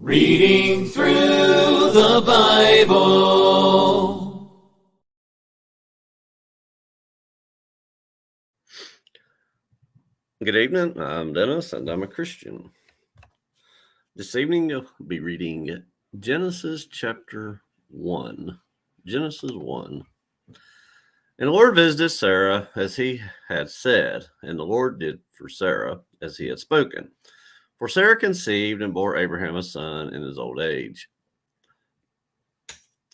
Reading through the Bible. Good evening. I'm Dennis, and I'm a Christian. This evening, you'll be reading Genesis chapter 1. Genesis 1. And the Lord visited Sarah as he had said, and the Lord did for Sarah as he had spoken. For Sarah conceived and bore Abraham a son in his old age.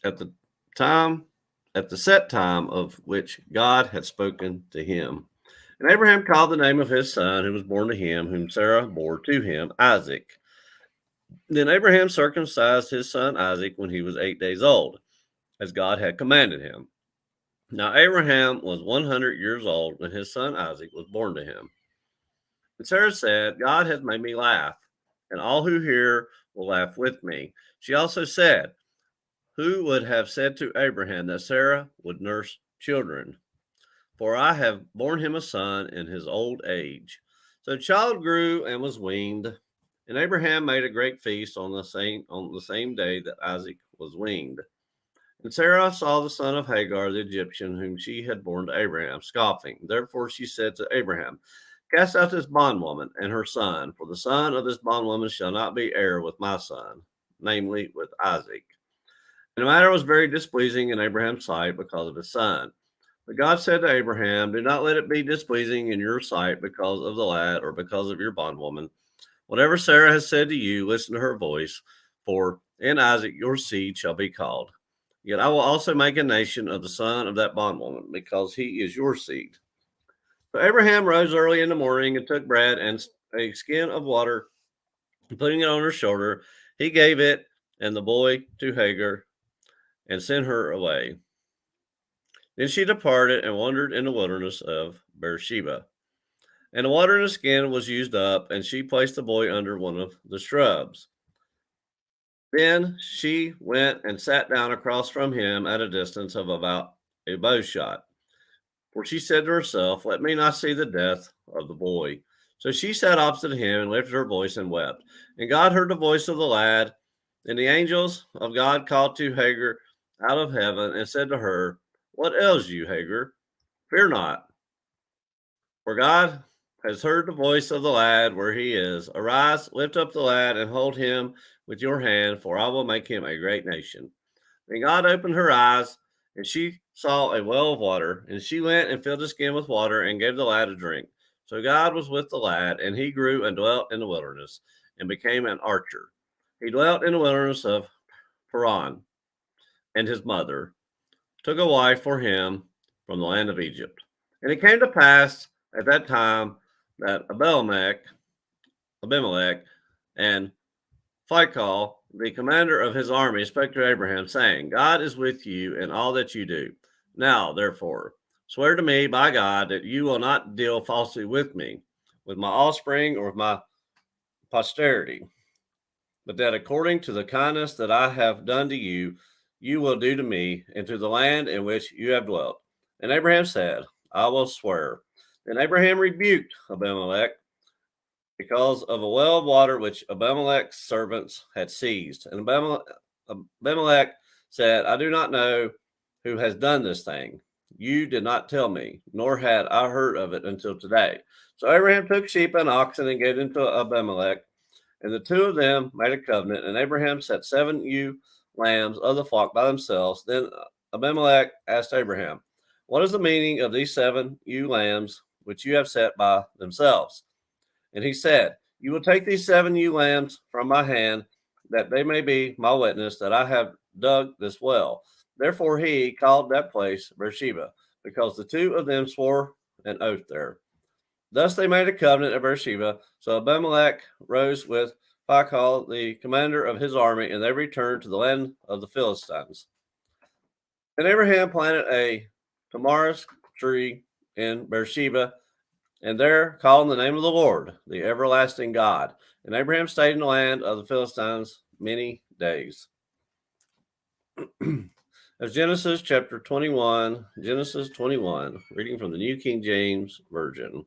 At the set time of which God had spoken to him. And Abraham called the name of his son who was born to him, whom Sarah bore to him, Isaac. Then Abraham circumcised his son Isaac when he was 8 days old, as God had commanded him. Now Abraham was 100 years old when his son Isaac was born to him. And Sarah said, God has made me laugh, and all who hear will laugh with me. She also said, who would have said to Abraham that Sarah would nurse children? For I have borne him a son in his old age. So the child grew and was weaned, and Abraham made a great feast on the same day that Isaac was weaned. And Sarah saw the son of Hagar the Egyptian, whom she had borne to Abraham, scoffing. Therefore she said to Abraham, cast out this bondwoman and her son, for the son of this bondwoman shall not be heir with my son, namely with Isaac. And the matter was very displeasing in Abraham's sight because of his son. But God said to Abraham, do not let it be displeasing in your sight because of the lad or because of your bondwoman. Whatever Sarah has said to you, listen to her voice, for in Isaac your seed shall be called. Yet I will also make a nation of the son of that bondwoman, because he is your seed. So Abraham rose early in the morning and took bread and a skin of water, and putting it on her shoulder, he gave it and the boy to Hagar and sent her away. Then she departed and wandered in the wilderness of Beersheba. And the water in the skin was used up, and she placed the boy under one of the shrubs. Then she went and sat down across from him at a distance of about a bow shot. For she said to herself, let me not see the death of the boy. So she sat opposite him and lifted her voice and wept. And God heard the voice of the lad. And the angels of God called to Hagar out of heaven and said to her, what ails you, Hagar? Fear not, for God has heard the voice of the lad where he is. Arise, lift up the lad, and hold him with your hand, for I will make him a great nation. Then God opened her eyes, and she saw a well of water, and she went and filled the skin with water and gave the lad a drink. So God was with the lad, and he grew and dwelt in the wilderness and became an archer. He dwelt in the wilderness of Paran, and his mother took a wife for him from the land of Egypt. And it came to pass at that time that Abimelech and Phicol, the commander of his army, spoke to Abraham, saying, God is with you in all that you do. Now, therefore, swear to me by God that you will not deal falsely with me, with my offspring, or with my posterity, but that according to the kindness that I have done to you, you will do to me and to the land in which you have dwelt. And Abraham said, I will swear. Then Abraham rebuked Abimelech because of a well of water which Abimelech's servants had seized. And Abimelech said, I do not know who has done this thing. You did not tell me, nor had I heard of it until today. So Abraham took sheep and oxen and gave them to Abimelech, and the two of them made a covenant. And Abraham set 7 ewe lambs of the flock by themselves. Then Abimelech asked Abraham, what is the meaning of these 7 ewe lambs which you have set by themselves? And he said, you will take these 7 ewe lambs from my hand, that they may be my witness that I have dug this well. Therefore he called that place Beersheba, because the two of them swore an oath there. Thus they made a covenant at Beersheba. So Abimelech rose with Phicol, the commander of his army, and they returned to the land of the Philistines. And Abraham planted a tamarisk tree in Beersheba, and there called on the name of the Lord, the everlasting God. And Abraham stayed in the land of the Philistines many days. As Genesis chapter 21, reading from the New King James Version.